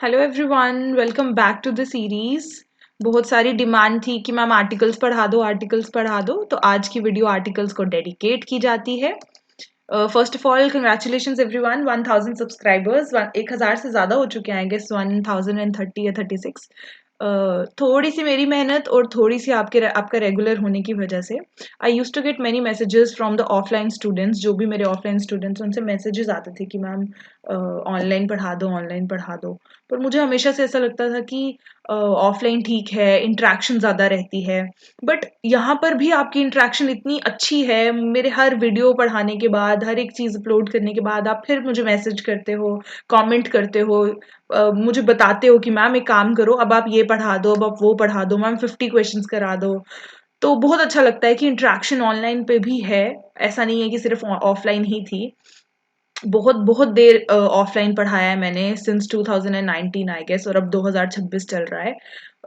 Hello everyone, welcome back to the series. बहुत सारी demand थी कि मैम आर्टिकल्स पढ़ा दो, तो आज की वीडियो आर्टिकल्स को डेडिकेट की जाती है। First of all congratulations everyone, 1000 subscribers, 1000 से ज़्यादा हो चुके हैं, आई गेस 1030 या 36। थोड़ी सी मेरी मेहनत और थोड़ी सी आपका रेगुलर होने की वजह से I use to get many messages from the offline students. जो भी मेरे ऑफलाइन स्टूडेंट्स, उनसे मैसेजेस आते थे कि मैम ऑनलाइन पढ़ा दो। पर मुझे हमेशा से ऐसा लगता था कि ऑफलाइन ठीक है, इंटरेक्शन ज़्यादा रहती है। बट यहाँ पर भी आपकी इंटरेक्शन इतनी अच्छी है। मेरे हर वीडियो पढ़ाने के बाद, हर एक चीज़ अपलोड करने के बाद आप फिर मुझे मैसेज करते हो, कमेंट करते हो, मुझे बताते हो कि मैम एक काम करो, अब आप ये पढ़ा दो, अब आप वो पढ़ा दो, मैम 50 क्वेश्चंस करा दो। तो बहुत अच्छा लगता है कि इंटरेक्शन ऑनलाइन पे भी है। ऐसा नहीं है कि सिर्फ ऑफलाइन ही थी। बहुत बहुत देर ऑफलाइन पढ़ाया है मैंने, सिंस 2019 आई गेस, और अब 2026 चल रहा है।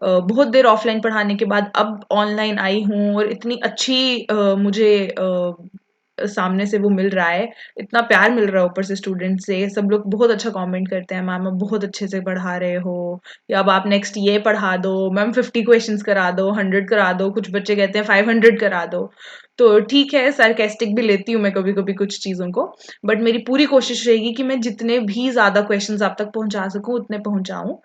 बहुत देर ऑफलाइन पढ़ाने के बाद अब ऑनलाइन आई हूँ, और इतनी अच्छी मुझे सामने से वो मिल रहा है, इतना प्यार मिल रहा है ऊपर से स्टूडेंट से। सब लोग बहुत अच्छा कमेंट करते हैं, मैम आप बहुत अच्छे से पढ़ा रहे हो, या अब आप नेक्स्ट ये पढ़ा दो, मैम 50 क्वेश्चंस करा दो, 100 करा दो, कुछ बच्चे कहते हैं 500 करा दो। तो ठीक है, सार्केस्टिक भी लेती हूँ मैं कभी कभी कुछ चीज़ों को। बट मेरी पूरी कोशिश रहेगी कि मैं जितने भी ज़्यादा क्वेश्चंस आप तक पहुंचा सकूं उतने पहुंचाऊं।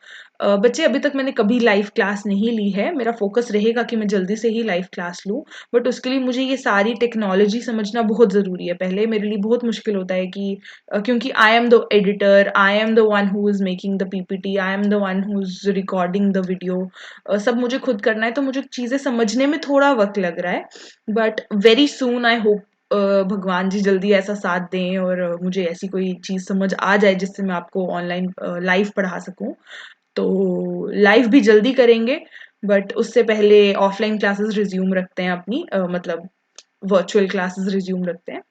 बच्चे, अभी तक मैंने कभी लाइव क्लास नहीं ली है। मेरा फोकस रहेगा कि मैं जल्दी से ही लाइव क्लास लूं। बट उसके लिए मुझे ये सारी टेक्नोलॉजी समझना बहुत ज़रूरी है। पहले मेरे लिए बहुत मुश्किल होता है कि क्योंकि I am the editor, I am the one who is making the PPT, I am the one who is recording the video. सब मुझे खुद करना है, तो मुझे चीज़ें समझने में थोड़ा वक्त लग रहा है। But very soon I hope भगवान जी जल्दी ऐसा साथ दें और मुझे ऐसी कोई चीज़ समझ आ जाए जिससे मैं आपको ऑनलाइन लाइव पढ़ा सकूं। तो लाइव भी जल्दी करेंगे, बट उससे पहले ऑफलाइन क्लासेस रिज्यूम रखते हैं अपनी, मतलब वर्चुअल क्लासेस रिज्यूम रखते हैं।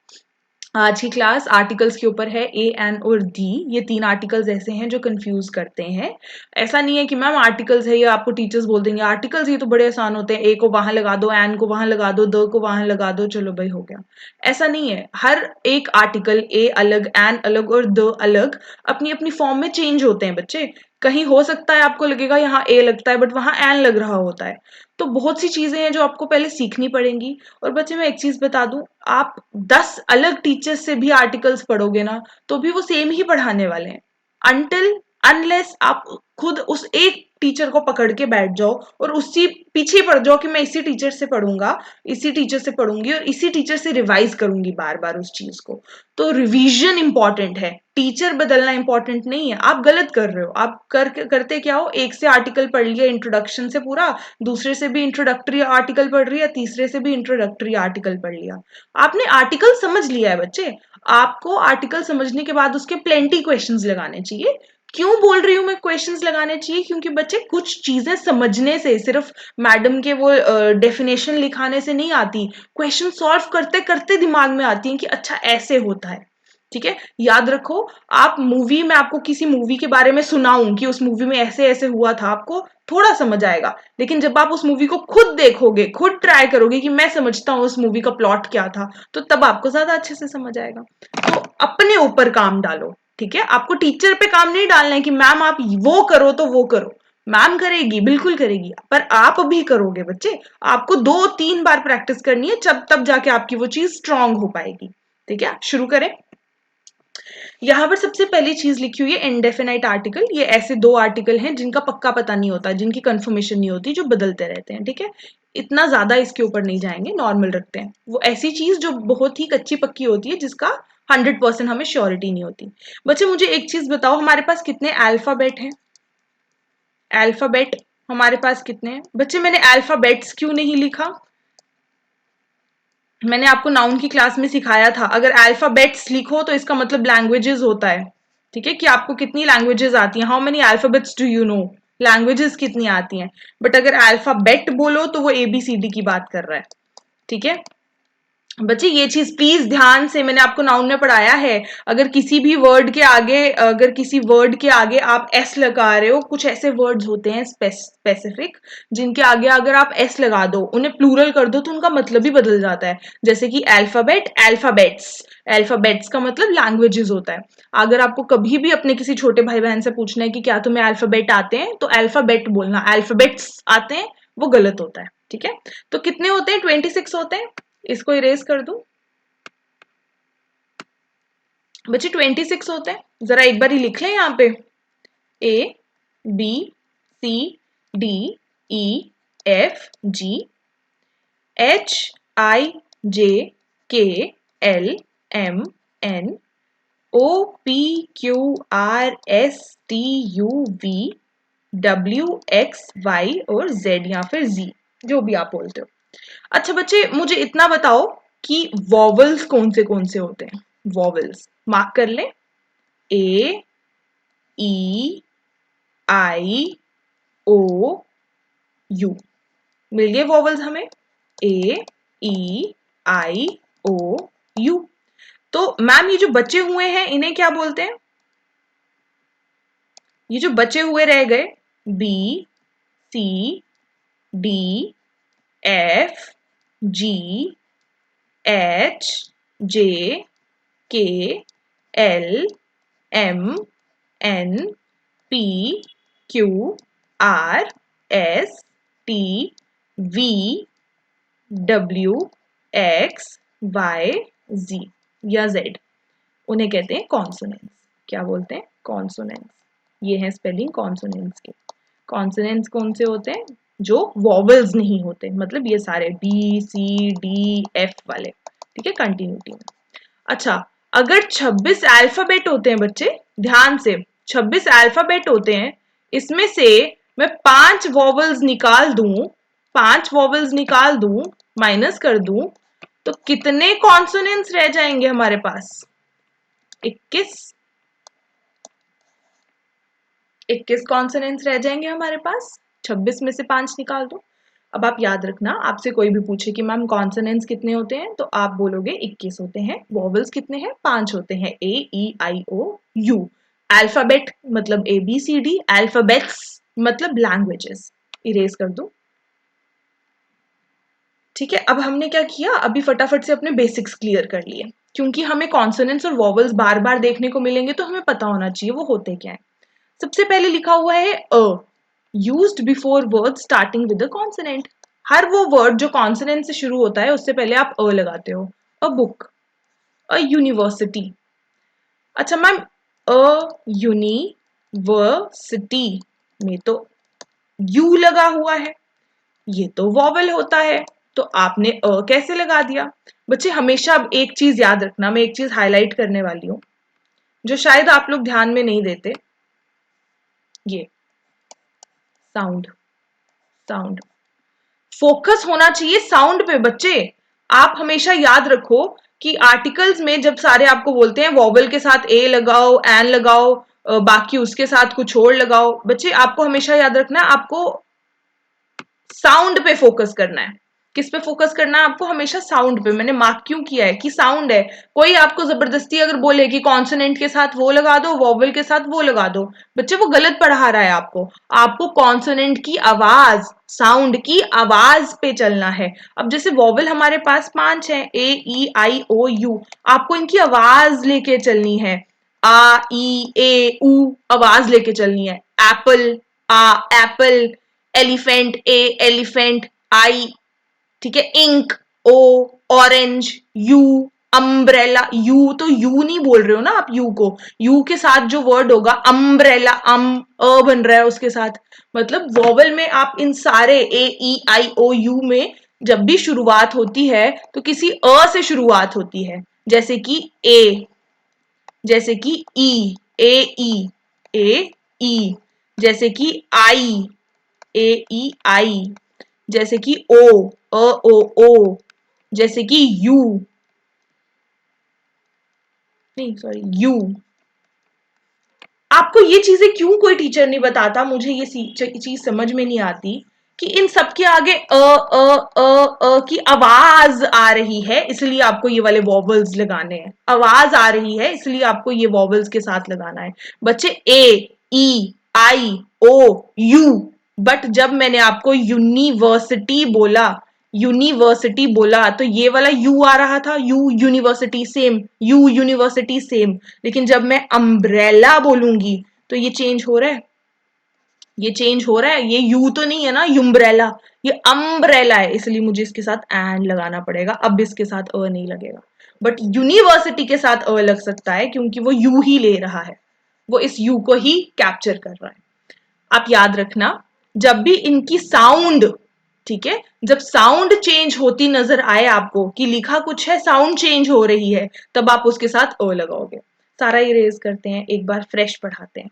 आज की क्लास आर्टिकल्स के ऊपर है। ए, एन और दी, ये 3 आर्टिकल्स ऐसे हैं जो कंफ्यूज करते हैं। ऐसा नहीं है कि मैम आर्टिकल्स है, ये आपको टीचर्स बोल देंगे आर्टिकल्स ये तो बड़े आसान होते हैं, ए को वहां लगा दो, एन को वहां लगा दो, द को वहां लगा दो, चलो भाई हो गया। ऐसा नहीं है। हर एक आर्टिकल, ए अलग, एन अलग और द अलग, अपनी अपनी फॉर्म में चेंज होते हैं बच्चे। कहीं हो सकता है आपको लगेगा यहाँ ए लगता है बट वहां एन लग रहा होता है। तो बहुत सी चीजें हैं जो आपको पहले सीखनी पड़ेंगी। और बच्चे, मैं एक चीज बता दूं, आप 10 अलग टीचर्स से भी आर्टिकल्स पढ़ोगे ना, तो भी वो सेम ही पढ़ाने वाले हैं। अनटिल अनलेस आप खुद उस एक टीचर को पकड़ के बैठ जाओ और उसी पीछे पड़ जाओ कि मैं इसी टीचर से पढ़ूंगा, इसी टीचर से पढ़ूंगी और इसी टीचर से रिवाइज करूंगी बार बार उस चीज को। तो रिवीजन इंपॉर्टेंट है, टीचर बदलना इंपॉर्टेंट नहीं है। आप गलत कर रहे हो। आप करते क्या हो, एक से आर्टिकल पढ़ लिया इंट्रोडक्शन से पूरा, दूसरे से भी इंट्रोडक्टरी आर्टिकल पढ़ रही है, तीसरे से भी इंट्रोडक्टरी आर्टिकल पढ़ लिया। आपने आर्टिकल समझ लिया है बच्चे। आपको आर्टिकल समझने के बाद उसके प्लेंटी क्वेश्चंस लगाने चाहिए। क्यों बोल रही हूं मैं क्वेश्चंस लगाने चाहिए? क्योंकि बच्चे, कुछ चीजें समझने से, सिर्फ मैडम के वो डेफिनेशन लिखाने से नहीं आती, क्वेश्चन सॉल्व करते करते दिमाग में आती है कि अच्छा ऐसे होता है। ठीक है, याद रखो। आप मूवी में, आपको किसी मूवी के बारे में सुनाऊं कि उस मूवी में ऐसे ऐसे हुआ था, आपको थोड़ा समझ आएगा। लेकिन जब आप उस मूवी को खुद देखोगे, खुद ट्राई करोगे कि मैं समझता हूँ उस मूवी का प्लॉट क्या था, तो तब आपको ज्यादा अच्छे से समझ आएगा। तो अपने ऊपर काम डालो। ठीक है, आपको टीचर पे काम नहीं डालना है कि मैम आप वो करो तो वो करो। मैम करेगी, बिल्कुल करेगी, पर आप भी करोगे बच्चे। आपको 2-3 बार प्रैक्टिस करनी है, जब तब जाके आपकी वो चीज स्ट्रांग हो पाएगी। ठीक है, शुरू करें। यहाँ पर सबसे पहली चीज लिखी हुई है इनडेफिनाइट आर्टिकल। ये ऐसे 2 आर्टिकल हैं जिनका पक्का पता नहीं होता, जिनकी कंफर्मेशन नहीं होती, जो बदलते रहते हैं। ठीक है, इतना ज्यादा इसके ऊपर नहीं जाएंगे, नॉर्मल रखते हैं। वो ऐसी चीज जो बहुत ही कच्ची पक्की होती है, जिसका 100% हमें श्योरिटी नहीं होती। बच्चे, मुझे एक चीज बताओ, हमारे पास कितने अल्फाबेट हैं? अल्फाबेट हमारे पास कितने हैं बच्चे? मैंने अल्फाबेट्स क्यों नहीं लिखा? मैंने आपको नाउन की क्लास में सिखाया था, अगर अल्फाबेट्स लिखो तो इसका मतलब लैंग्वेजेस होता है। ठीक है, कि आपको कितनी लैंग्वेजेस आती हैं, how many alphabets do you know, languages कितनी आती हैं। बट अगर अल्फाबेट बोलो तो वो ABCD की बात कर रहा है। ठीक है, बच्चे ये चीज प्लीज ध्यान से, मैंने आपको नाउन में पढ़ाया है, अगर किसी भी वर्ड के आगे आप एस लगा रहे हो, कुछ ऐसे वर्ड्स होते हैं स्पेसिफिक जिनके आगे अगर आप एस लगा दो, उन्हें प्लूरल कर दो तो उनका मतलब ही बदल जाता है। जैसे कि अल्फाबेट, अल्फाबेट्स, अल्फाबेट्स का मतलब लैंग्वेजेस होता है। अगर आपको कभी भी अपने किसी छोटे भाई बहन से पूछना है कि क्या तुम्हें अल्फाबेट आते हैं, तो अल्फाबेट बोलना, अल्फाबेट्स आते हैं वो गलत होता है। ठीक है, तो कितने होते हैं? 26 होते हैं। इसको इरेज कर दूं बच्चे, 26 होते हैं। जरा एक बार ही लिख लें यहाँ पे, A B C D E F G H I J K L M N O P Q R S T U V W X Y और जेड या फिर जी, जो भी आप बोलते हो। अच्छा बच्चे, मुझे इतना बताओ कि वॉवल्स कौन से होते हैं? वॉवल्स मार्क कर लें, ए ई आई ओ यू। मिल गए वॉवल्स हमें, ए ई आई ओ यू। तो मैम ये जो बचे हुए हैं इन्हें क्या बोलते हैं? ये जो बचे हुए रह गए, B C D F G H J K L M N P Q R S T V W X Y Z या जेड, उन्हें कहते हैं कॉन्सोनेंट्स। क्या बोलते हैं? कॉन्सोनेंट्स। ये है स्पेलिंग कॉन्सोनेंट्स के। कॉन्सोनेंट्स कौन से होते हैं? जो वॉवल्स नहीं होते, मतलब ये सारे बी सी डी एफ वाले। ठीक है, कंटिन्यूटी में। अच्छा, अगर 26 अल्फाबेट होते हैं बच्चे, ध्यान से, 26 अल्फाबेट होते हैं, इसमें से मैं 5 वॉवल्स निकाल दूं, 5 वॉवल्स निकाल दूं, माइनस कर दूं, तो कितने कॉन्सोनेंट्स रह जाएंगे हमारे पास? 21। 21 कॉन्सोनेंट्स रह जाएंगे हमारे पास। 26 में से 5 निकाल दो। अब आप याद रखना, आपसे कोई भी पूछे कि मैम कॉन्सोनेंट्स कितने होते हैं, तो आप बोलोगे 21 होते हैं। वॉवल्स कितने हैं? 5 होते हैं, ए E I O U. Alphabet मतलब A B C D, alphabets मतलब लैंग्वेजेस। इरेज कर दो। ठीक है, अब हमने क्या किया, अभी फटाफट से अपने बेसिक्स क्लियर कर लिए, क्योंकि हमें कॉन्सोनेंट्स और वॉवल्स बार बार देखने को मिलेंगे तो हमें पता होना चाहिए वो होते क्या है। सबसे पहले लिखा हुआ है a, used before word starting with a consonant. हर वो वर्ड जो कॉन्सोनेंट से शुरू होता है उससे पहले आप अ लगाते हो। A book, a university. अच्छा मैम, अ यूनिवर्सिटी में तो यू लगा हुआ है, ये तो वॉवल होता है, तो आपने अ कैसे लगा दिया? बच्चे हमेशा अब एक चीज याद रखना, मैं एक चीज हाईलाइट करने वाली हूं जो शायद आप लोग ध्यान में नहीं देते। ये साउंड, साउंड फोकस होना चाहिए साउंड पे बच्चे। आप हमेशा याद रखो कि आर्टिकल्स में जब सारे आपको बोलते हैं वॉवल के साथ ए लगाओ, एन लगाओ, बाकी उसके साथ कुछ और लगाओ, बच्चे आपको हमेशा याद रखना है आपको साउंड पे फोकस करना है। किस पे फोकस करना है आपको? हमेशा साउंड पे। मैंने मार्क क्यों किया है कि साउंड है। कोई आपको जबरदस्ती अगर बोले कि कॉन्सोनेंट के साथ वो लगा दो, वॉवल के साथ वो लगा दो, बच्चे वो गलत पढ़ा रहा है आपको। आपको कॉन्सोनेंट की आवाज, साउंड की आवाज पे चलना है। अब जैसे वॉवल हमारे पास 5 है, ए ई आई ओ यू, आपको इनकी आवाज लेके चलनी है। आ ई ए उ आवाज लेके चलनी है। एप्पल, आ एप्पल, एलिफेंट, ए एलिफेंट, आई, ठीक है, ink, O, orange, U, umbrella, U तो यू नहीं बोल रहे हो ना आप, यू को, यू के साथ जो वर्ड होगा अम्ब्रेला, अ बन रहा है उसके साथ, मतलब वॉवल में आप इन सारे ए ई आई ओ यू में जब भी शुरुआत होती है तो किसी अ से शुरुआत होती है। जैसे कि ए, जैसे कि ई, ए ई, जैसे कि आई, ए ई आई, जैसे कि ओ, ओ, जैसे कि यू, नहीं सॉरी यू। आपको ये चीजें क्यों कोई टीचर नहीं बताता, मुझे ये चीज समझ में नहीं आती कि इन सब के आगे की आवाज आ रही है, इसलिए आपको ये वाले वॉवल्स लगाने हैं। आवाज आ रही है इसलिए आपको ये वॉवल्स के साथ लगाना है बच्चे। ए, E, I, O, you. But जब मैंने आपको यूनिवर्सिटी बोला तो ये वाला यू आ रहा था, U university same, U university same. लेकिन जब मैं अम्ब्रेला बोलूंगी तो ये चेंज हो रहा है, ये चेंज हो रहा है। ये यू तो नहीं है ना युम्ब्रेला, ये अम्ब्रेला है, इसलिए मुझे इसके साथ एंड लगाना पड़ेगा। अब इसके साथ अ नहीं लगेगा, बट यूनिवर्सिटी के साथ अ लग सकता है क्योंकि वो यू ही ले रहा है, वो इस यू को ही कैप्चर कर रहा है। आप याद रखना, जब भी इनकी साउंड, ठीक है, जब साउंड चेंज होती नजर आए आपको कि लिखा कुछ है, साउंड चेंज हो रही है, तब आप उसके साथ अ लगाओगे। सारा इरेज करते हैं, एक बार फ्रेश पढ़ाते हैं।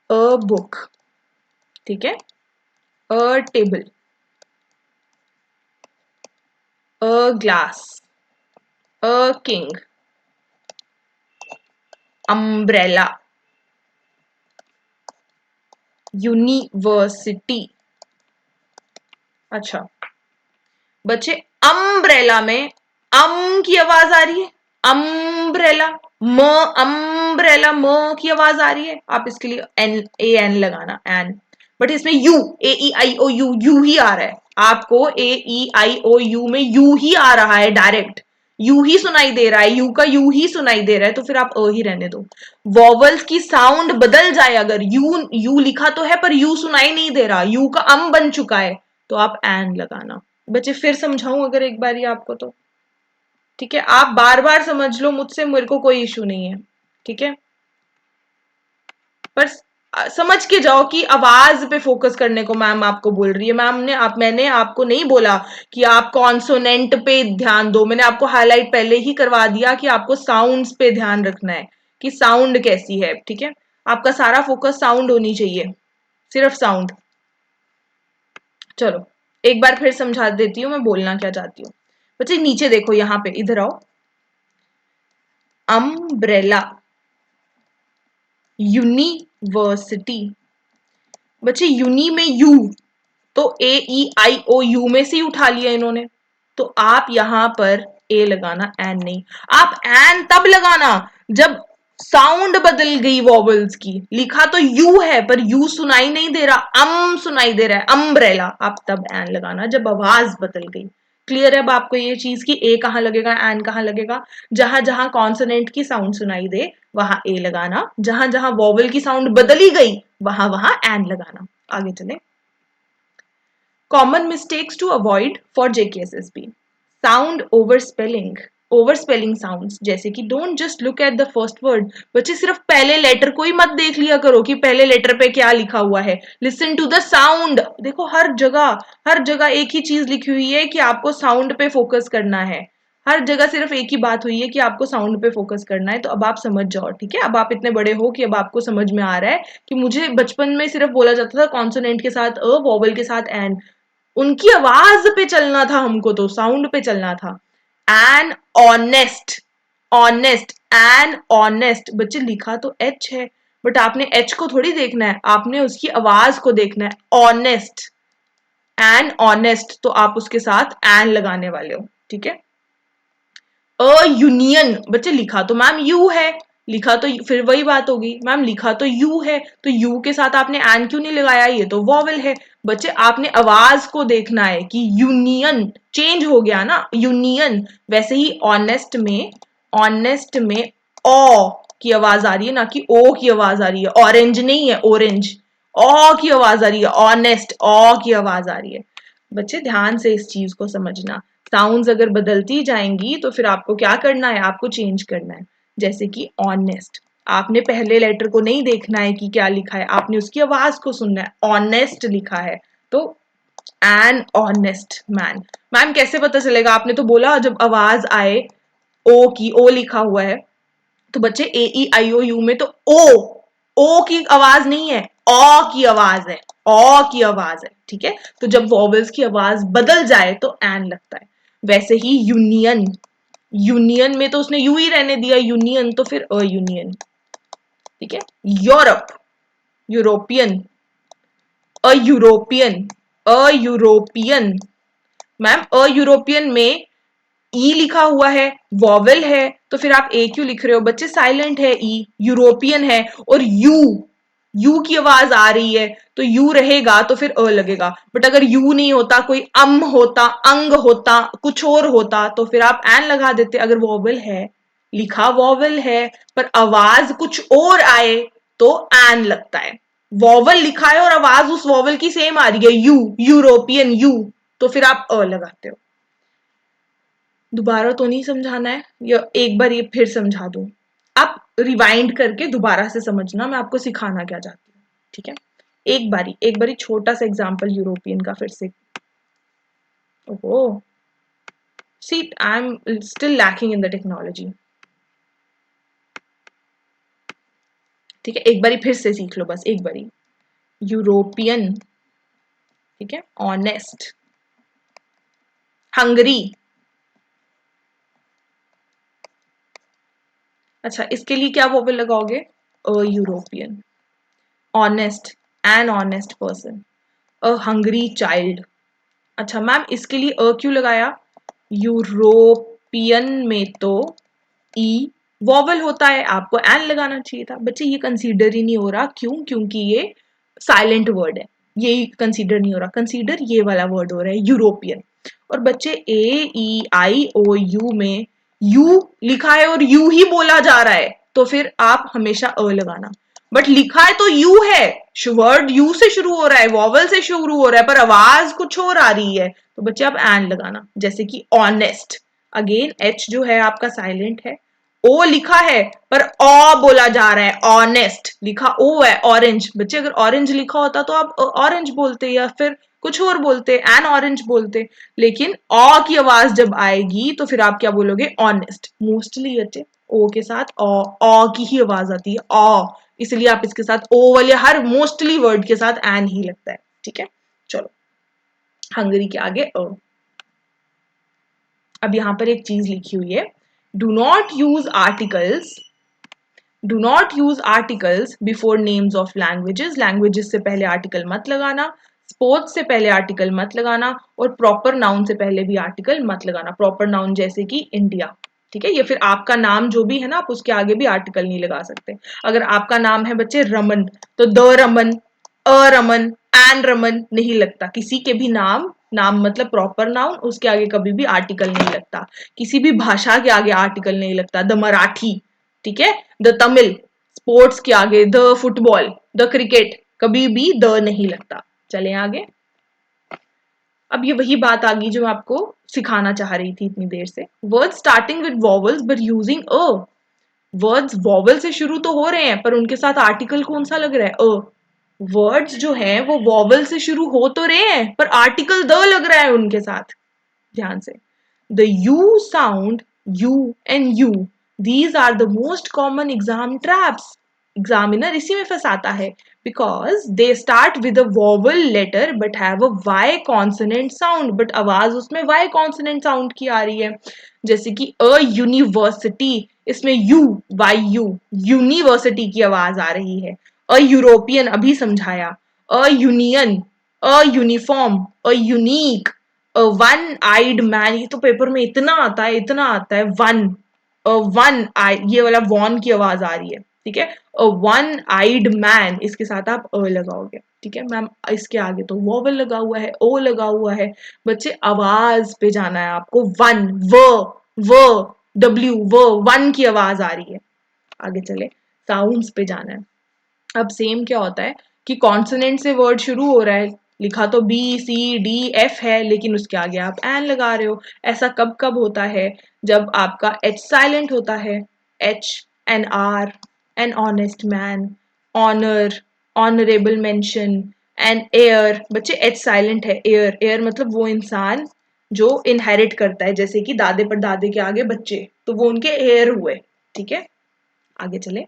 अ बुक, ठीक है, अ table, a glass, a king, umbrella, university. अच्छा बच्चे, अम्ब्रेला में अम की आवाज आ रही है, अम्ब्रेला। म, अम्ब्रेला म की आवाज आ रही है, आप इसके लिए एन, ए एन लगाना, एन। बट इसमें U, A E I O U, U ही आ रहा है आपको, ए ई आई ओ यू में यू ही आ रहा है डायरेक्ट, यू ही सुनाई दे रहा है, यू का यू ही सुनाई दे रहा है, तो फिर आप अ ही रहने दो। वॉवल्स की साउंड बदल जाए, अगर यू यू लिखा तो है पर यू सुनाई नहीं दे रहा, यू का अम बन चुका है, तो आप एन लगाना। बच्चे फिर समझाऊं अगर एक बार आपको तो, ठीक है, आप बार बार समझ लो मुझसे, मेरे को कोई इशू नहीं है, ठीक है, पर समझ के जाओ कि आवाज पे फोकस करने को मैम आपको बोल रही है। मैंने आपको नहीं बोला कि आप कॉन्सोनेंट पे ध्यान दो, मैंने आपको हाईलाइट पहले ही करवा दिया कि आपको साउंड्स पे ध्यान रखना है कि साउंड कैसी है, ठीक है, आपका सारा फोकस साउंड होनी चाहिए, सिर्फ साउंड। चलो एक बार फिर समझा देती हूँ मैं बोलना क्या चाहती हूँ। बच्चे नीचे देखो, यहाँ पे इधर आओ, अम्ब्रेला, यूनिवर्सिटी। बच्चे यूनी में यू, तो ए ई आई ओ यू में से ही उठा लिया इन्होंने, तो आप यहां पर ए लगाना, एन नहीं। आप एन तब लगाना जब साउंड बदल गई वॉवल्स की, लिखा तो यू है पर यू सुनाई नहीं दे रहा, अम सुनाई दे रहा है, अम्ब्रेला, आप तब एन लगाना जब आवाज बदल गई। क्लियर है अब आपको ये चीज की ए कहां लगेगा, एन कहां लगेगा? जहां जहां कॉन्सोनेंट की साउंड सुनाई दे वहां ए लगाना, जहां जहां वॉवल की साउंड बदली गई वहां वहां एन लगाना। आगे चले। Common mistakes to avoid for JKSSB. Sound overspelling. Overspelling sounds, जैसे कि don't just look at the first word. बच्चे सिर्फ पहले लेटर को ही मत देख लिया करो कि पहले लेटर पे क्या लिखा हुआ है, लिसन टू द साउंड। देखो हर जगह एक ही चीज लिखी हुई है कि आपको साउंड पे फोकस करना है, हर जगह सिर्फ एक ही बात हुई है कि आपको साउंड पे फोकस करना है। तो अब आप समझ जाओ, ठीक है, अब आप इतने बड़े हो कि अब आपको समझ में आ रहा है कि मुझे बचपन में सिर्फ बोला जाता था कॉन्सोनेंट के साथ अ, वॉवल के साथ एन, उनकी आवाज पे चलना था हमको, तो साउंड पे चलना था। An honest, honest, an honest. बच्चे लिखा तो एच है, बट आपने एच को थोड़ी देखना है, आपने उसकी आवाज को देखना है। ऑनेस्ट, एन ऑनेस्ट, तो आप उसके साथ एन लगाने वाले हो, ठीक है। अ यूनियन, बच्चे लिखा तो मैम यू है, लिखा तो फिर वही बात होगी मैम, लिखा तो यू है, तो यू के साथ आपने एन क्यों नहीं लगाया, ये तो वॉवल है। बच्चे आपने आवाज को देखना है कि यूनियन चेंज हो गया ना, यूनियन। वैसे ही ऑनेस्ट में, ऑनेस्ट में ओ की आवाज आ रही है ना कि ओ की आवाज आ रही है, ऑरेंज नहीं है, ऑरेंज। ओ की आवाज आ रही है, ऑनेस्ट, ओ की आवाज आ रही है। बच्चे ध्यान से इस चीज को समझना, साउंड्स अगर बदलती जाएंगी तो फिर आपको क्या करना है, आपको चेंज करना है। जैसे कि ऑनेस्ट, आपने पहले लेटर को नहीं देखना है कि क्या लिखा है, आपने उसकी आवाज को सुनना है। ऑनेस्ट लिखा है तो एन ऑनेस्ट मैन। मैम कैसे पता चलेगा, आपने तो बोला जब आवाज आए ओ की, ओ लिखा हुआ है, तो बच्चे ए ई आई ओ यू में तो ओ की आवाज नहीं है, ओ की आवाज है, ओ की आवाज है, ठीक है। तो जब वॉवल्स की आवाज बदल जाए तो एन लगता है। वैसे ही यूनियन, यूनियन में तो उसने यू ही रहने दिया यूनियन, तो फिर अ यूनियन, ठीक है। Europe, European, a European, a European. Ma'am a European में ई लिखा हुआ है, वॉवेल है, तो फिर आप ए क्यों लिख रहे हो बच्चे? साइलेंट है ई, यूरोपियन है, और यू की आवाज आ रही है तो यू रहेगा तो फिर अ लगेगा। बट अगर यू नहीं होता, कोई होता, अंग होता, कुछ और होता, तो फिर आप एन लगा देते। अगर वॉवेल है, लिखा वॉवेल है, पर आवाज कुछ और आए तो एन लगता है। वॉवेल लिखा है और आवाज उस वॉवेल की सेम आ रही है, यू, यूरोपियन यू, तो फिर आप अ लगाते हो। दोबारा तो नहीं समझाना है, या एक बार ये फिर समझा दूं? आप रिवाइंड करके दोबारा से समझना मैं आपको सिखाना क्या चाहती हूँ, ठीक है? एक बारी छोटा सा एग्जांपल यूरोपियन का फिर से। ओहो, see I am still lacking in the technology. ठीक है, एक बारी फिर से सीख लो, बस एक बारी। यूरोपियन, ठीक है, ऑनेस्ट, हंगरी। अच्छा, इसके लिए क्या वोवेल लगाओगे? A European, honest, an honest person, a Hungary child. अच्छा मैम, इसके लिए अ क्यों लगाया? यूरोपियन में तो ई वॉवल होता है, आपको एन लगाना चाहिए था। बच्चे ये कंसीडर ही नहीं हो रहा, क्यों? क्योंकि ये साइलेंट वर्ड है, ये कंसीडर नहीं हो रहा। कंसीडर ये वाला वर्ड हो रहा है यूरोपियन। और बच्चे ए ई आई ओ यू में यू लिखा है और यू ही बोला जा रहा है, तो फिर आप हमेशा अ लगाना। बट लिखा है तो यू है, वर्ड यू से शुरू हो रहा है, वॉवल से शुरू हो रहा है, पर आवाज कुछ और आ रही है, तो बच्चे आप एन लगाना। जैसे कि ऑनेस्ट, अगेन एच जो है आपका साइलेंट है, ओ लिखा है पर ऑ बोला जा रहा है, ऑनेस्ट लिखा ओ है। ऑरेंज, बच्चे अगर ऑरेंज लिखा होता तो आप ऑरेंज बोलते या फिर कुछ और बोलते, एन ऑरेंज बोलते। लेकिन ऑ की आवाज जब आएगी तो फिर आप क्या बोलोगे? ऑनेस्ट। मोस्टली बच्चे ओ के साथ ऑ की ही आवाज आती है, ऑ, इसलिए आप इसके साथ ओ वाले हर मोस्टली वर्ड के साथ एन ही लगता है, ठीक है? चलो, हंगरी के आगे अ। अब यहां पर एक चीज लिखी हुई है, do not use articles, do not use articles before names of languages. Languages से पहले आर्टिकल मत लगाना, स्पोर्ट्स से पहले आर्टिकल मत लगाना, और प्रॉपर नाउन से पहले भी आर्टिकल मत लगाना। प्रॉपर नाउन जैसे कि इंडिया, ठीक है? ये फिर आपका नाम जो भी है ना, आप उसके आगे भी आर्टिकल नहीं लगा सकते। अगर आपका नाम है बच्चे रमन, तो the Raman, a Raman, an Raman नहीं लगता। किसी के भी नाम, नाम मतलब प्रॉपर नाउन, उसके आगे कभी भी आर्टिकल नहीं लगता। किसी भी भाषा के आगे आर्टिकल नहीं लगता। द मराठी, ठीक है, द तमिल, स्पोर्ट्स के आगे द फुटबॉल, द क्रिकेट, कभी भी द नहीं लगता। चलें आगे। अब ये वही बात आ गई जो मैं आपको सिखाना चाह रही थी इतनी देर से। Words starting with vowels but using a, words vowel से शुरू तो हो रहे हैं पर उनके साथ आर्टिकल कौन सा लग रहा है? अ। वर्ड्स जो हैं वो वॉवल से शुरू हो तो रहे हैं पर आर्टिकल द लग रहा है उनके साथ, ध्यान से। The U sound, U and U, these are the most common exam traps. Examiner इसी में फंसाता है because they start with a vowel letter but have a Y consonant sound. But आवाज उसमें Y consonant sound की आ रही है। जैसे कि a university, इसमें U, YU, यूनिवर्सिटी की आवाज आ रही है। अ यूरोपियन अभी समझाया। A union, a uniform, a unique, one eyed man, ये तो पेपर में इतना आता है, इतना आता है। वन आई, ये वाला वन की आवाज आ रही है, ठीक है? वन आइड मैन, इसके साथ आप अ लगाओगे, ठीक है मैम? इसके आगे तो वोवल लगा हुआ है, ओ लगा हुआ है। बच्चे आवाज पे जाना है आपको। वन, व डब्ल्यू, वन की आवाज आ रही है। आगे चले, साउंड्स पे जाना है। अब सेम क्या होता है कि कॉन्सोनेंट से वर्ड शुरू हो रहा है, लिखा तो बी सी डी एफ है, लेकिन उसके आगे आप एन लगा रहे हो। ऐसा कब कब होता है? जब आपका एच साइलेंट होता है। H, an hour, an honest man, honour, honourable mention, an heir. बच्चे एच साइलेंट है, एयर, एयर मतलब वो इंसान जो इनहेरिट करता है, जैसे कि दादे पर दादे के आगे बच्चे, तो वो उनके एयर हुए, ठीक है? आगे चले,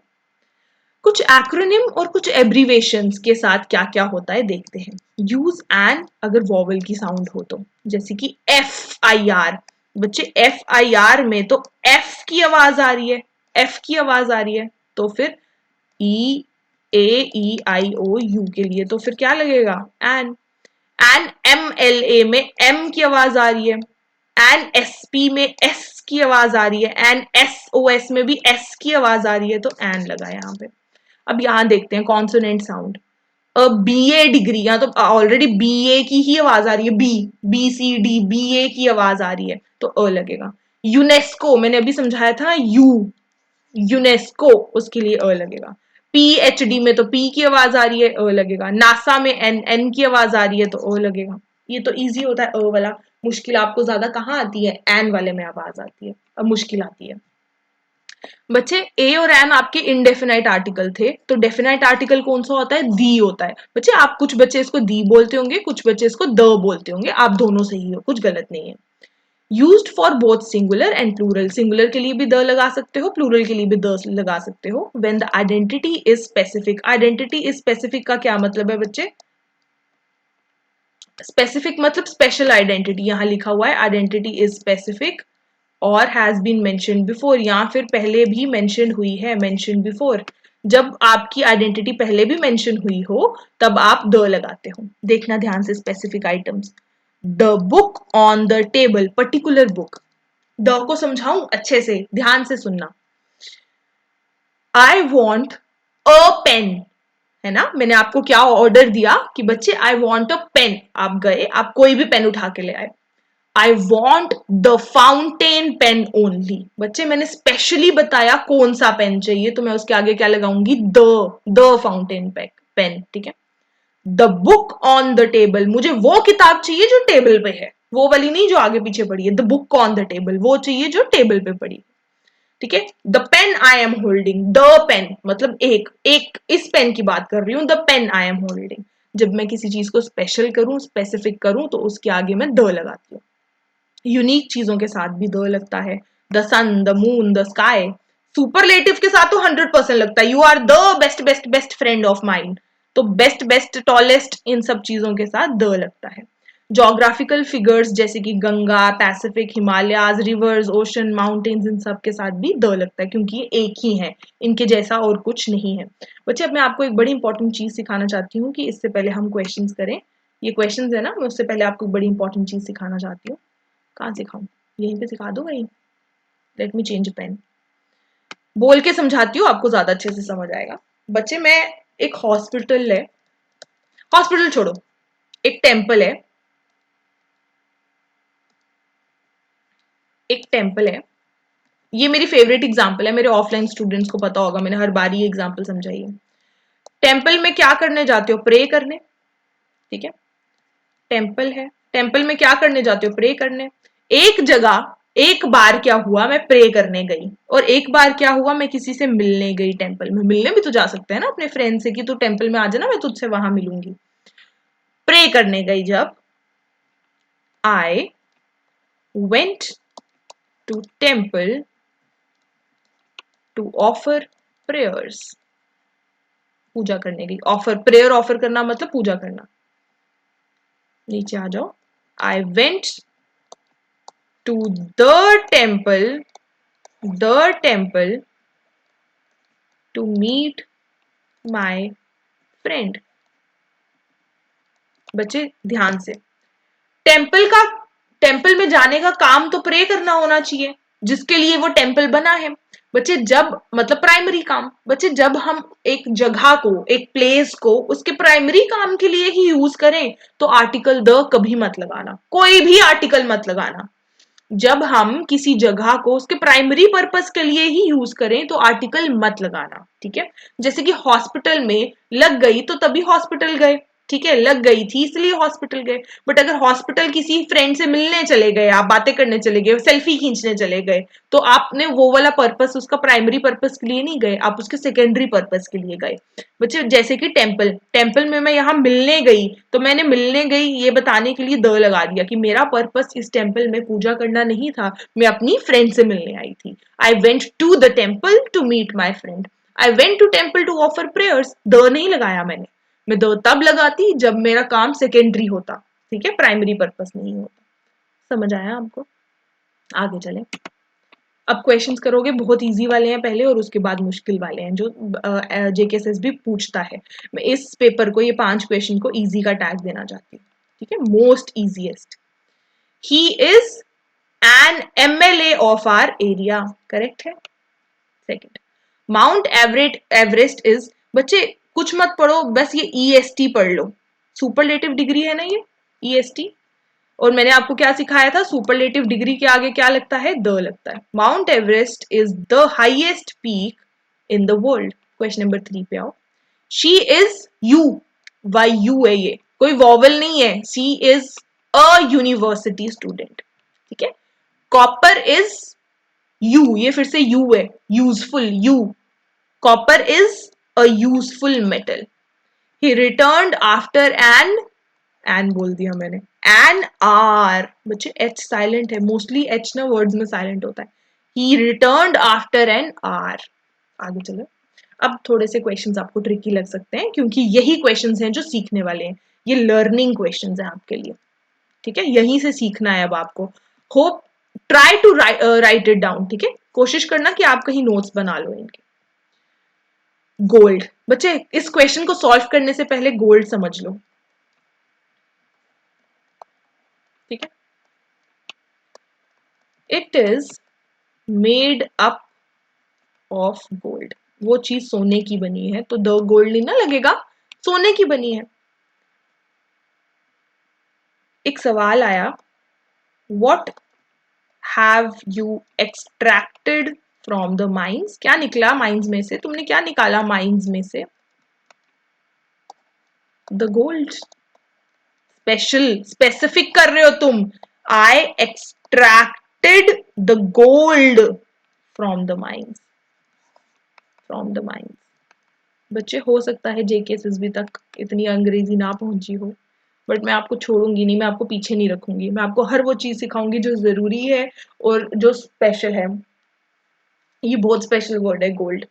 कुछ एक्रोनिम और कुछ एब्रीवेशंस के साथ क्या क्या होता है देखते हैं। यूज एन अगर वॉवल की साउंड हो तो, जैसे कि एफ आई आर। बच्चे एफ आई आर में तो एफ की आवाज आ रही है, एफ की आवाज आ रही है, तो फिर ई AEIOU के लिए, तो फिर क्या लगेगा? एन। एन MLA में M की आवाज आ रही है, एन SP में S की आवाज आ रही है, एन SOS में भी S की आवाज आ रही है, तो एन लगा यहाँ पे। अब यहां देखते हैं कॉन्सोनेंट साउंड। BA डिग्री, यहाँ तो ऑलरेडी BA की ही आवाज आ रही है, BCD BA की आवाज आ रही है, तो लगेगा। यूनेस्को मैंने अभी समझाया था, यूनेस्को, उसके लिए लगेगा। PhD में तो P की आवाज आ रही है, लगेगा। नासा में N की आवाज आ रही है, तो लगेगा। ये तो इजी होता है वाला। मुश्किल आपको ज्यादा कहाँ आती है? एन वाले में आवाज आती है, अब मुश्किल आती है। बच्चे ए और एन आपके इनडेफिनाइट आर्टिकल थे, तो डेफिनाइट आर्टिकल कौन सा होता है? दी होता है। बच्चे आप कुछ बच्चे इसको दी बोलते होंगे, कुछ बच्चे इसको द बोलते होंगे, आप दोनों सही हो, कुछ गलत नहीं है। Used for both singular and plural, singular के लिए भी द लगा सकते हो, प्लूरल के लिए भी द लगा सकते हो। When the identity is specific, identity is specific का क्या मतलब है बच्चे? स्पेसिफिक मतलब स्पेशल आइडेंटिटी, यहां लिखा हुआ है आइडेंटिटी इज स्पेसिफिक और हैज बीन मेंशन्ड बिफोर, या फिर पहले भी मेंशन्ड हुई है, मेंशन्ड बिफोर। जब आपकी आइडेंटिटी पहले भी मेंशन हुई हो तब आप द लगाते हो। देखना ध्यान से specific items. The book on the table, particular book. The को समझाऊं अच्छे से, ध्यान से सुनना। आई वॉन्ट अ पेन, है ना, मैंने आपको क्या ऑर्डर दिया कि बच्चे आई वॉन्ट अ पेन, आप गए, आप कोई भी पेन उठा के ले आए। I want the fountain pen only, बच्चे मैंने स्पेशली बताया कौन सा पेन चाहिए, तो मैं उसके आगे क्या लगाऊंगी? द फाउंटेन पेन, ठीक है। The book on the table, मुझे वो किताब चाहिए जो टेबल पे है, वो वाली नहीं जो आगे पीछे पड़ी है। The book on the table, वो चाहिए जो टेबल पे पड़ी, ठीक है। The pen I am holding, the pen मतलब एक इस पेन की बात कर रही हूं, the pen I am holding. जब मैं किसी चीज को स्पेशल करूं, स्पेसिफिक करूं, तो उसके आगे मैं द लगाती हूँ। यूनिक चीजों के साथ भी द लगता है। The sun, the moon, the sky. Superlative के साथ तो 100% लगता है। You are the best best best friend of mine, तो बेस्ट बेस्ट टॉलेस्ट, इन सब चीजों के साथ द लगता है। जोग्राफिकल फिगर्स जैसे कि Ganga, Pacific, Himalayas, rivers, ocean, mountains, इन सब के साथ भी द लगता है, क्योंकि ये एक ही है, इनके जैसा और कुछ नहीं है। बच्चे अब मैं आपको एक बड़ी इंपॉर्टेंट चीज सिखाना चाहती हूँ कि इससे पहले हम क्वेश्चंस करें। ये क्वेश्चंस है ना, मैं उससे पहले आपको बड़ी इंपॉर्टेंट चीज सिखाना चाहती हूँ। कहाँ सिखाऊं? यहीं पे सिखा दो भाई। Let me change pen. बोल के समझाती हूँ, आपको ज्यादा अच्छे से समझ आएगा। बच्चे मैं, एक हॉस्पिटल है, हॉस्पिटल छोड़ो, एक टेम्पल है, एक टेम्पल है। ये मेरी फेवरेट एग्जाम्पल है, मेरे ऑफलाइन स्टूडेंट्स को पता होगा, मैंने हर बार ये एग्जाम्पल समझाई है। टेम्पल में क्या करने जाते हो? प्रे करने, ठीक है। टेम्पल है, टेम्पल में क्या करने जाते हो? प्रे करने। एक जगह एक बार क्या हुआ, मैं प्रे करने गई, और एक बार क्या हुआ, मैं किसी से मिलने गई। टेम्पल में मिलने भी तो जा सकते हैं ना अपने फ्रेंड से, कि तू टेम्पल में आ जाना, मैं तुझसे वहां मिलूंगी। प्रे करने गई जब, I went to temple to offer prayers, पूजा करने गई। ऑफर, प्रेयर ऑफर करना मतलब पूजा करना। नीचे आ जाओ। I went to temple the temple to meet my friend. बच्चे ध्यान से, टेम्पल का, टेम्पल में जाने का काम तो प्रे करना होना चाहिए, जिसके लिए वो टेम्पल बना है। बच्चे जब, मतलब प्राइमरी काम, बच्चे जब हम एक जगह को, एक प्लेस को उसके प्राइमरी काम के लिए ही यूज करें, तो आर्टिकल द कभी मत लगाना, कोई भी आर्टिकल मत लगाना। जब हम किसी जगह को उसके प्राइमरी पर्पस के लिए ही यूज करें, तो आर्टिकल मत लगाना, ठीक है। जैसे कि हॉस्पिटल में लग गई तो तभी हॉस्पिटल गए, ठीक है, लग गई थी इसलिए हॉस्पिटल गए। बट अगर हॉस्पिटल किसी फ्रेंड से मिलने चले गए, आप बातें करने चले गए, सेल्फी खींचने चले गए, तो आपने वो वाला पर्पस, उसका प्राइमरी पर्पस के लिए नहीं गए, आप उसके सेकेंडरी पर्पस के लिए गए। बच्चे जैसे कि टेम्पल, टेम्पल में मैं यहाँ मिलने गई, तो मैंने मिलने गई ये बताने के लिए द लगा दिया कि मेरा पर्पस इस टेम्पल में पूजा करना नहीं था, मैं अपनी फ्रेंड से मिलने आई थी। I went to the temple to meet my friend. I went to temple to offer prayers, the नहीं लगाया मैंने। मैं दो तब लगाती जब मेरा काम सेकेंडरी होता, ठीक है, प्राइमरी पर्पस नहीं होता। समझ आया आपको? आगे चले। अब क्वेश्चंस करोगे, बहुत इजी वाले हैं पहले और उसके बाद मुश्किल वाले हैं जो जेकेएसएसबी पूछता है। मैं इस पेपर को, ये 5 क्वेश्चन को इजी का टैग देना चाहती हूँ, ठीक है, most easiest. He is an MLA of our area, correct है। सेकंड, माउंट एवरेस्ट इज, बच्चे कुछ मत पढ़ो, बस ये ईएसटी पढ़ लो, सुपरलेटिव डिग्री है ना ये ईएसटी। और मैंने आपको क्या सिखाया था, सुपरलेटिव डिग्री के आगे क्या लगता है, द लगता है। Mount Everest is the highest peak in the world. Question number 3 पे आओ। She is you, why you है ये, कोई वॉवल नहीं है। She is a university student, ठीक है। कॉपर इज यू, ये फिर से यू है, useful U. Copper is a useful metal. He returned after an बोल दिया मैंने, एन आर, बच्चे एच साइलेंट है, मोस्टली एच ना वर्ड्स में साइलेंट होता है। He returned after an hour. आगे चलो। अब थोड़े से क्वेश्चंस आपको ट्रिकी लग सकते हैं क्योंकि यही क्वेश्चंस हैं जो सीखने वाले हैं, ये लर्निंग क्वेश्चंस हैं आपके लिए, ठीक है, यहीं से सीखना है अब आपको। Hope try to write it down, ठीक है, कोशिश करना कि आप कहीं नोट्स बना लो इनके। गोल्ड, बच्चे इस क्वेश्चन को सॉल्व करने से पहले गोल्ड समझ लो, ठीक है। It is made up of gold, वो चीज सोने की बनी है, तो द गोल्ड नहीं ना लगेगा, सोने की बनी है। एक सवाल आया, what have you extracted from the mines, क्या निकला माइंस में से, तुमने क्या निकाला माइंस में से, द गोल्ड। स्पेशल स्पेसिफिक कर रहे हो तुम, I extracted the gold from the mines, from the mines. बच्चे हो सकता है जेकेएसएसबी तक इतनी अंग्रेजी ना पहुंची हो, बट मैं आपको छोड़ूंगी नहीं, मैं आपको पीछे नहीं रखूंगी, मैं आपको हर वो चीज सिखाऊंगी जो जरूरी है और जो स्पेशल है। ये बहुत स्पेशल वर्ड है गोल्ड।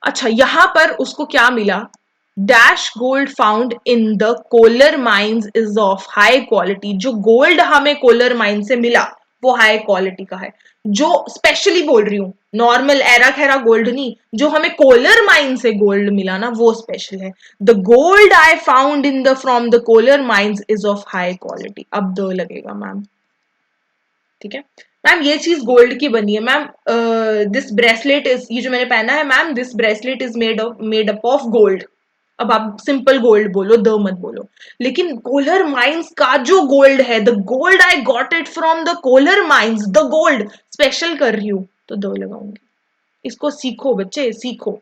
अच्छा, यहां पर उसको क्या मिला, dash gold found in the Kolar mines is of high quality, जो गोल्ड हमें कोलर माइन से मिला वो हाई क्वालिटी का है। जो स्पेशली बोल रही हूं, नॉर्मल एरा खेरा गोल्ड नहीं, जो हमें कोलर माइन से गोल्ड मिला ना वो स्पेशल है। The gold I found in the from the Kolar mines is of high quality, अब द लगेगा मैम, ठीक है। मैम ये चीज गोल्ड की बनी है मैम, दिस ब्रेसलेट इज, ये जो मैंने पहना है ma'am, this bracelet is made up of gold. अब आप सिंपल गोल्ड बोलो, द मत बोलो। लेकिन कोलर माइंस का जो गोल्ड है, the gold I got it from the Kolar mines, the gold special कर रही हूं तो द लगाऊंगी। इसको सीखो बच्चे, सीखो,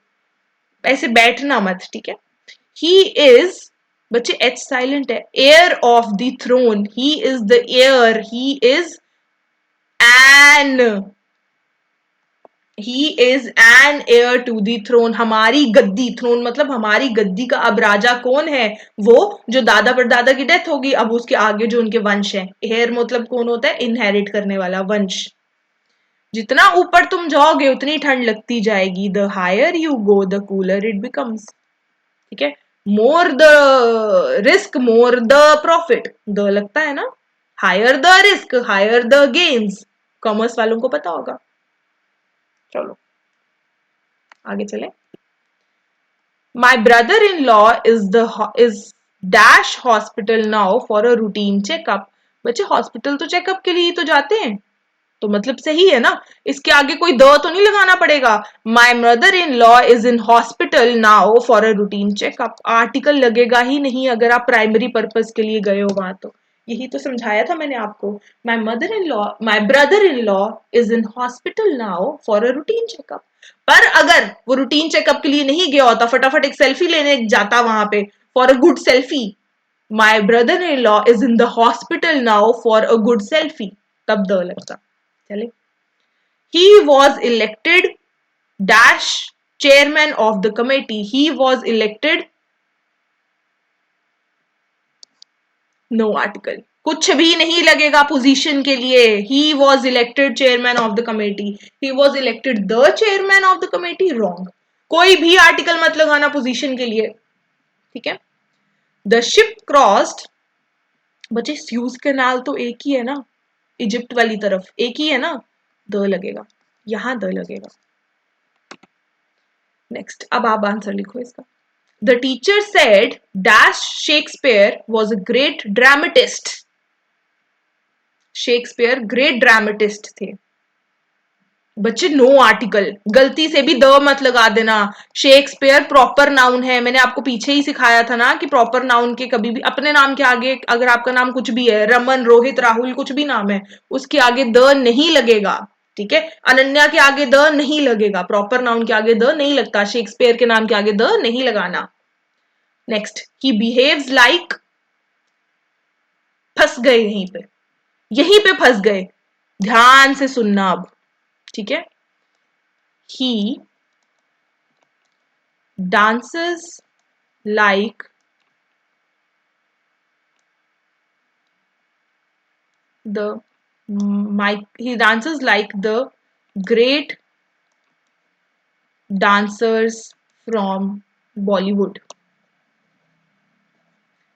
ऐसे बैठना मत, ठीक है। ही इज, बच्चे एच साइलेंट है, heir of the throne, he is the heir, he is an, he is an heir to the throne, हमारी गद्दी, थ्रोन मतलब हमारी गद्दी का अब राजा कौन है, वो जो दादा परदादा की डेथ होगी अब उसके आगे जो उनके वंश है। हेयर मतलब कौन होता है, इनहेरिट करने वाला वंश। जितना ऊपर तुम जाओगे उतनी ठंड लगती जाएगी, the higher you go the cooler it becomes, ठीक है। More the risk more the profit, the लगता है ना, higher the risk higher the gains, commerce वालों को पता होगा। चलो आगे चले। My brother-in-law is dash hospital now for a routine checkup. बच्चे हॉस्पिटल तो चेकअप के लिए ही तो जाते हैं, तो मतलब सही है ना, इसके आगे कोई द तो नहीं लगाना पड़ेगा। My mother in law is in hospital now for a routine checkup, article लगेगा ही नहीं अगर आप प्राइमरी पर्पज के लिए गए हो वहां, तो यही तो समझाया था मैंने आपको। My brother in law is in hospital now for a routine checkup. पर अगर वो रूटीन चेकअप के लिए नहीं गया होता, फटाफट एक सेल्फी लेने जाता वहां पे for a good selfie, my brother in law is in the hospital now for a good selfie, तब द लगता। चले। He was elected dash chairman of the committee. He was elected, no article, कुछ भी नहीं लगेगा position के लिए। He was elected chairman of the committee. He was elected the chairman of the committee, wrong. कोई भी आर्टिकल मत लगाना पोजीशन के लिए, ठीक है। The ship crossed, बच्चे स्यूज कैनाल तो एक ही है ना, इजिप्ट वाली तरफ एक ही है ना, द लगेगा। यहां द लगेगा। नेक्स्ट, अब आप आंसर लिखो इसका। The teacher said dash Shakespeare was a great dramatist. Shakespeare great dramatist थे। बच्चे नो आर्टिकल, गलती से भी द मत लगा देना। शेक्सपियर प्रॉपर नाउन है, मैंने आपको पीछे ही सिखाया था ना कि प्रॉपर नाउन के कभी भी अपने नाम के आगे, अगर आपका नाम कुछ भी है, रमन, रोहित, राहुल, कुछ भी नाम है, उसके आगे द नहीं लगेगा। ठीक है, अनन्या के आगे द नहीं लगेगा, प्रॉपर नाउन के आगे द नहीं लगता, शेक्सपियर के नाम के आगे द नहीं लगाना। नेक्स्ट, ही बिहेव्स लाइक, फंस गए यहीं पे, यहीं पे फंस गए, ध्यान से सुनना अब। ठीक है, he dances like the he dances like the great dancers from Bollywood।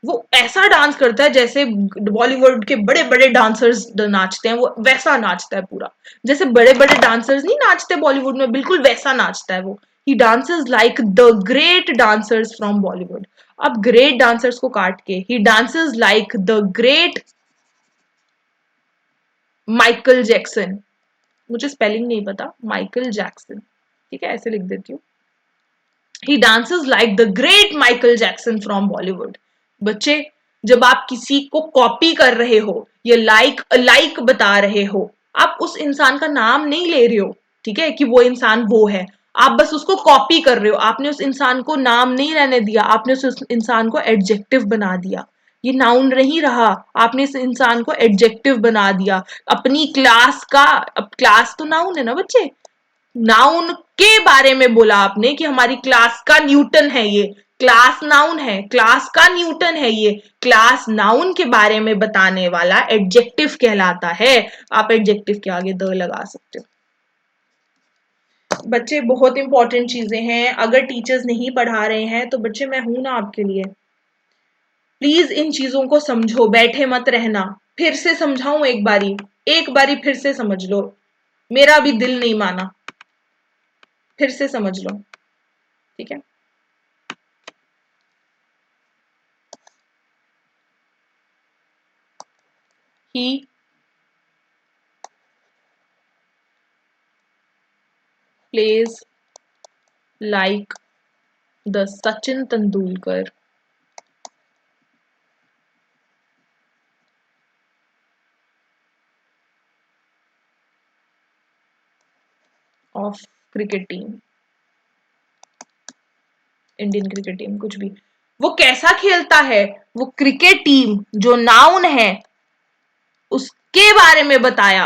वो ऐसा डांस करता है जैसे बॉलीवुड के बड़े बड़े डांसर्स नाचते हैं, वो वैसा नाचता है पूरा, जैसे बड़े बड़े डांसर्स नहीं नाचते बॉलीवुड में, बिल्कुल वैसा नाचता है वो। He dances like the great dancers from Bollywood. अब ग्रेट डांसर्स को काट के ही dances like the great Michael Jackson. मुझे स्पेलिंग नहीं पता, माइकल जैक्सन, ठीक है, ऐसे लिख देती हूँ। He dances like the great Michael Jackson from Bollywood. बच्चे, जब आप किसी को कॉपी कर रहे हो या लाइक बता रहे हो, आप उस इंसान का नाम नहीं ले रहे हो, ठीक है, कि वो इंसान वो है, आप बस उसको कॉपी कर रहे हो। आपने उस इंसान को नाम नहीं रहने दिया, आपने उस इंसान को एडजेक्टिव बना दिया। ये नाउन नहीं रहा, आपने इस इंसान को एडजेक्टिव बना दिया। अपनी क्लास का, अब क्लास तो नाउन है ना बच्चे, नाउन के बारे में बोला आपने कि हमारी क्लास का न्यूटन है, ये क्लास नाउन है, क्लास का न्यूटन है, ये क्लास नाउन के बारे में बताने वाला एडजेक्टिव कहलाता है। आप एडजेक्टिव के आगे द लगा सकते हो। बच्चे, बहुत इंपॉर्टेंट चीजें हैं, अगर टीचर्स नहीं पढ़ा रहे हैं तो बच्चे मैं हूं ना आपके लिए। प्लीज इन चीजों को समझो, बैठे मत रहना। फिर से समझाऊं एक बारी फिर से समझ लो, मेरा भी दिल नहीं माना, फिर से समझ लो। ठीक है, ही plays like the Sachin Tendulkar of cricket team, Indian cricket team, कुछ भी। वो कैसा खेलता है, वो क्रिकेट टीम जो नाउन है उसके बारे में बताया,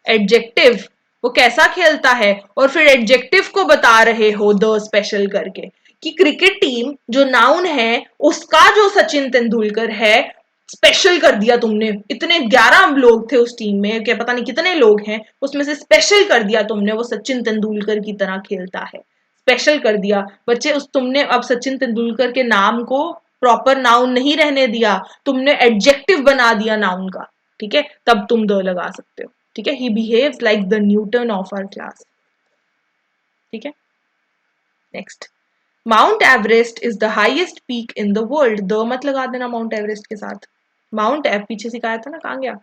एडजेक्टिव, वो कैसा खेलता है, और फिर एडजेक्टिव को बता रहे हो द स्पेशल करके, कि क्रिकेट टीम जो नाउन है उसका जो सचिन तेंदुलकर है, स्पेशल कर दिया तुमने। इतने 11 लोग थे उस टीम में, क्या पता नहीं कितने लोग हैं, उसमें से स्पेशल कर दिया तुमने, वो सचिन तेंदुलकर की तरह खेलता है, स्पेशल कर दिया। बच्चे, उस तुमने अब सचिन तेंदुलकर के नाम को प्रॉपर नाउन नहीं रहने दिया, तुमने एडजेक्टिव बना दिया नाउन का। ठीक है, तब तुम द लगा सकते हो। ठीक है, he behaves like the Newton of our class. ठीक है, next, mount Everest is the highest peak in the world. The मत लगा देना माउंट एवरेस्ट के साथ। माउंट एव पीछे सिखाया था ना, कहाँ गया,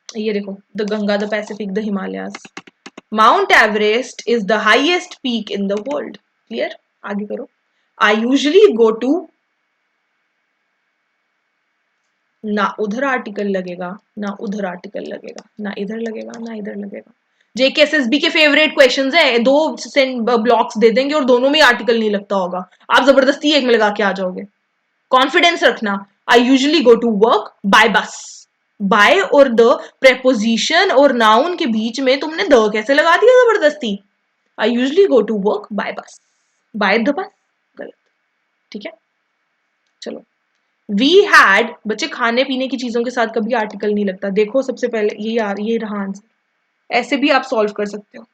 ये देखो, the Ganga, the Pacific, the Himalayas. Mount Everest is the highest peak in the world. Clear, आगे करो। आई यूजली गो टू, ना उधर आर्टिकल लगेगा, ना उधर आर्टिकल लगेगा, ना इधर लगेगा, ना इधर लगेगा। जेकेएसएसबी के फेवरेट क्वेश्चंस है, दो ब्लॉक्स दे देंगे और दोनों में आर्टिकल नहीं लगता होगा, आप जबरदस्ती एक में लगा के आ जाओगे। कॉन्फिडेंस रखना। I usually go to work by bus. By और द प्रेपोजिशन और नाउन के बीच में तुमने द कैसे लगा दिया जबरदस्ती। I usually go to work by bus, by the bus, गलत। ठीक है, चलो। वी हैड, बच्चे खाने पीने की चीजों के साथ कभी आर्टिकल नहीं लगता, देखो सबसे पहले ये रहा आंसर। ऐसे भी आप सॉल्व कर सकते हो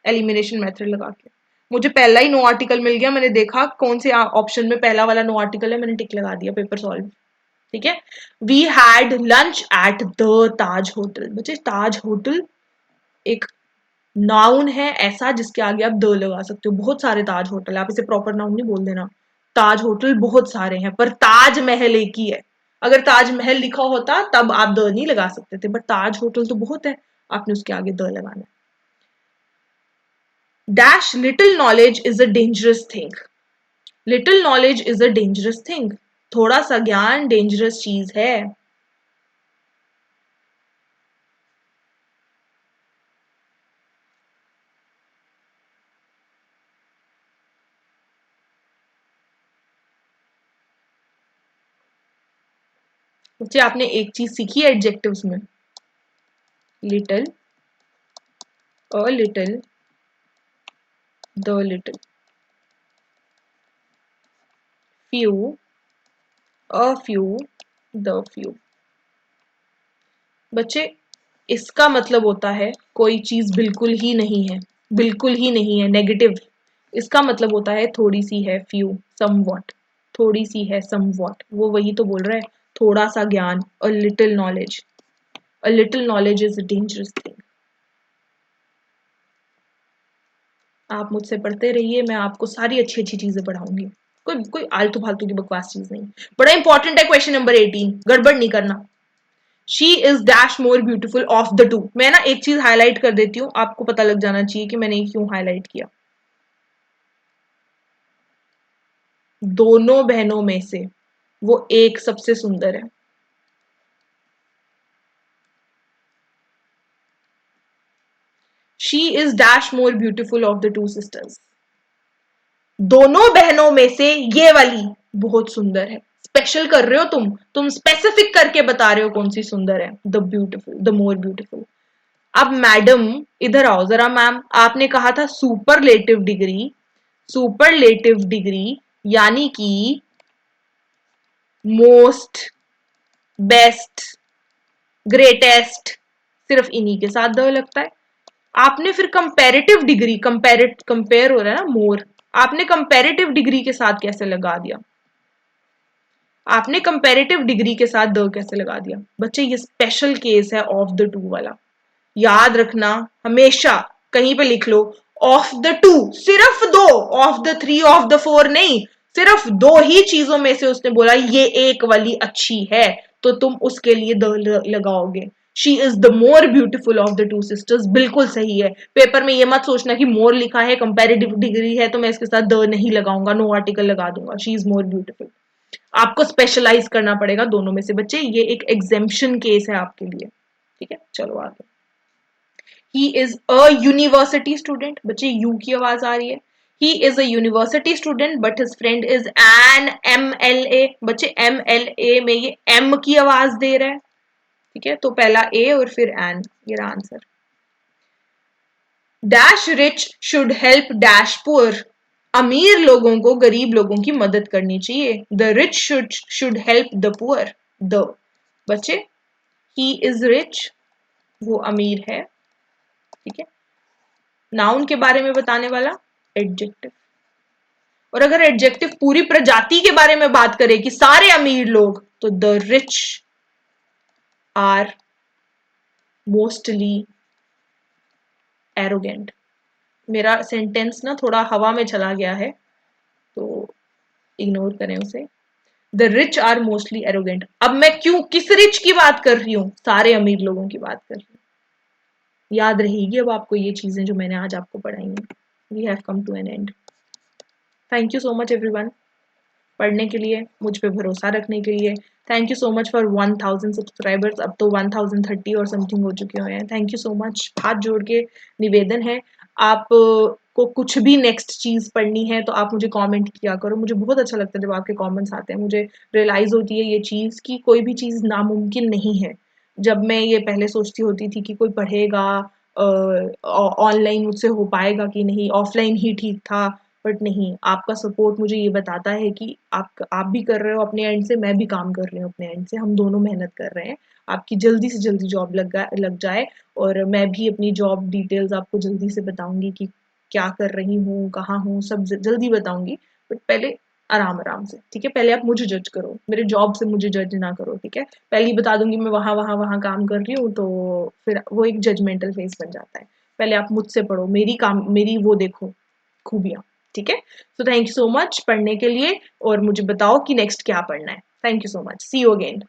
एलिमिनेशन मेथड लगा के। मुझे पहला ही नो आर्टिकल मिल गया, मैंने देखा कौन से ऑप्शन में पहला वाला नो आर्टिकल है, मैंने टिक लगा दिया, पेपर सॉल्व। ठीक है, we had lunch at the Taj hotel. बच्चे, ताज होटल एक नाउन है ऐसा जिसके आगे आप द लगा सकते हो। बहुत सारे ताज होटल है, आप इसे प्रॉपर नाउन नहीं बोल देना। ताज होटल बहुत सारे हैं, पर ताज महल एक ही है। अगर ताजमहल लिखा होता तब आप द नहीं लगा सकते थे, बट ताज होटल तो बहुत है, आपने उसके आगे द लगाना है। Dash little knowledge is a dangerous thing. Little knowledge is a dangerous thing. थोड़ा सा ज्ञान डेंजरस चीज है। बच्चे आपने एक चीज सीखी है एडजेक्टिव्स में, little, a little, the little, few, a few, the few. बच्चे इसका मतलब होता है कोई चीज बिल्कुल ही नहीं है, बिल्कुल ही नहीं है, नेगेटिव। इसका मतलब होता है थोड़ी सी है, फ्यू, समवॉट, थोड़ी सी है, समवॉट, वो वही तो बोल रहा है, थोड़ा सा ज्ञान, a little knowledge. A little knowledge is a dangerous thing. आप मुझसे पढ़ते रहिए, मैं आपको सारी अच्छी अच्छी चीजें पढ़ाऊंगी। कोई कोई आलतू फालतू की बकवास चीज नहीं। बड़ा इंपॉर्टेंट है क्वेश्चन नंबर 18, गड़बड़ नहीं करना। She is dash more beautiful of the two. मैं ना एक चीज हाईलाइट कर देती हूँ, आपको पता लग जाना चाहिए कि मैंने क्यों हाईलाइट किया। दोनों बहनों में से वो एक सबसे सुंदर है। She is dash more beautiful of the two sisters. दोनों बहनों में से ये वाली बहुत सुंदर है। स्पेशल कर रहे हो तुम स्पेसिफिक करके बता रहे हो कौन सी सुंदर है, the beautiful, the more beautiful. अब मैडम इधर आओ जरा। मैम आपने कहा था सुपरलेटिव डिग्री, सुपरलेटिव डिग्री यानी कि मोस्ट, बेस्ट, ग्रेटेस्ट, सिर्फ इन्हीं के साथ द लगता है। आपने फिर कंपैरेटिव डिग्री, कंपेयर हो रहा है ना, मोर, आपने कंपैरेटिव डिग्री के साथ कैसे लगा दिया? आपने कंपैरेटिव डिग्री के साथ द कैसे लगा दिया? बच्चे ये स्पेशल केस है ऑफ द टू वाला, याद रखना हमेशा, कहीं पे लिख लो, ऑफ द टू, सिर्फ दो, of the three, of the four नहीं, सिर्फ दो ही चीजों में से उसने बोला ये एक वाली अच्छी है, तो तुम उसके लिए द लगाओगे। She is the more beautiful of the two sisters, बिल्कुल सही है। पेपर में ये मत सोचना कि मोर लिखा है, कंपैरेटिव डिग्री है, तो मैं इसके साथ द नहीं लगाऊंगा, नो आर्टिकल लगा दूंगा। She is more beautiful. आपको स्पेशलाइज करना पड़ेगा दोनों में से बच्चे, ये एक एग्जेम्पशन केस है आपके लिए। ठीक है, चलो आगे। He is a university student. बच्चे यू की आवाज आ रही है। He is a university student but his friend is an MLA। बच्चे MLA में ये M की आवाज दे रहा है, ठीक है, तो पहला ए और फिर एन, ये रहा answer. Dash rich should help dash poor. अमीर लोगों को गरीब लोगों की मदद करनी चाहिए। The rich should help the poor. The, बच्चे ही इज रिच, वो अमीर है, ठीक है। नाउन के बारे में बताने वाला एडजेक्टिव। और अगर एडजेक्टिव पूरी प्रजाति के बारे में बात करें कि सारे अमीर लोग, तो the rich are mostly arrogant. मेरा सेंटेंस ना थोड़ा हवा में चला गया है, तो इग्नोर करें उसे। The rich are mostly arrogant. अब मैं क्यों किस रिच की बात कर रही हूं? सारे अमीर लोगों की बात कर रही हूँ। याद रहेगी अब आपको ये चीजें जो मैंने आज आपको पढ़ाई हैं। We have come to an end. Thank you so much everyone, पढ़ने के लिए, मुझ पे भरोसा रखने के लिए। Thank you so much for 1000 subscribers. अब तो 1030 और समथिंग हो चुके हुए हैं। Thank you so much. हाथ जोड़ के निवेदन है, आप को कुछ भी नेक्स्ट चीज़ पढ़नी है तो आप मुझे कमेंट किया करो। मुझे बहुत अच्छा लगता है जब आपके कमेंट्स आते हैं, मुझे रियलाइज़ होती है ये चीज़ कि कोई भी चीज़ नामुमकिन नहीं है। जब मैं ये पहले सोचती होती थी कि कोई पढ़ेगा, ऑनलाइन मुझसे हो पाएगा कि नहीं, ऑफलाइन ही ठीक था, बट नहीं, आपका सपोर्ट मुझे ये बताता है कि आप भी कर रहे हो अपने एंड से, मैं भी काम कर रही हूँ अपने एंड से, हम दोनों मेहनत कर रहे हैं। आपकी जल्दी से जल्दी जॉब लग जाए, और मैं भी अपनी जॉब डिटेल्स आपको जल्दी से बताऊंगी कि क्या कर रही हूँ, कहाँ हूँ, सब जल्दी बताऊंगी। बट पहले आराम आराम से, ठीक है। पहले आप मुझे जज करो, मेरे जॉब से मुझे जज ना करो, ठीक है। पहले ही बता दूंगी मैं वहां वहां वहां काम कर रही हूँ, तो फिर वो एक जजमेंटल फेस बन जाता है। पहले आप मुझसे पढ़ो, मेरी वो देखो खूबियाँ, ठीक है? So thank you so much पढ़ने के लिए और मुझे बताओ कि नेक्स्ट क्या पढ़ना है। Thank you so much, see you again.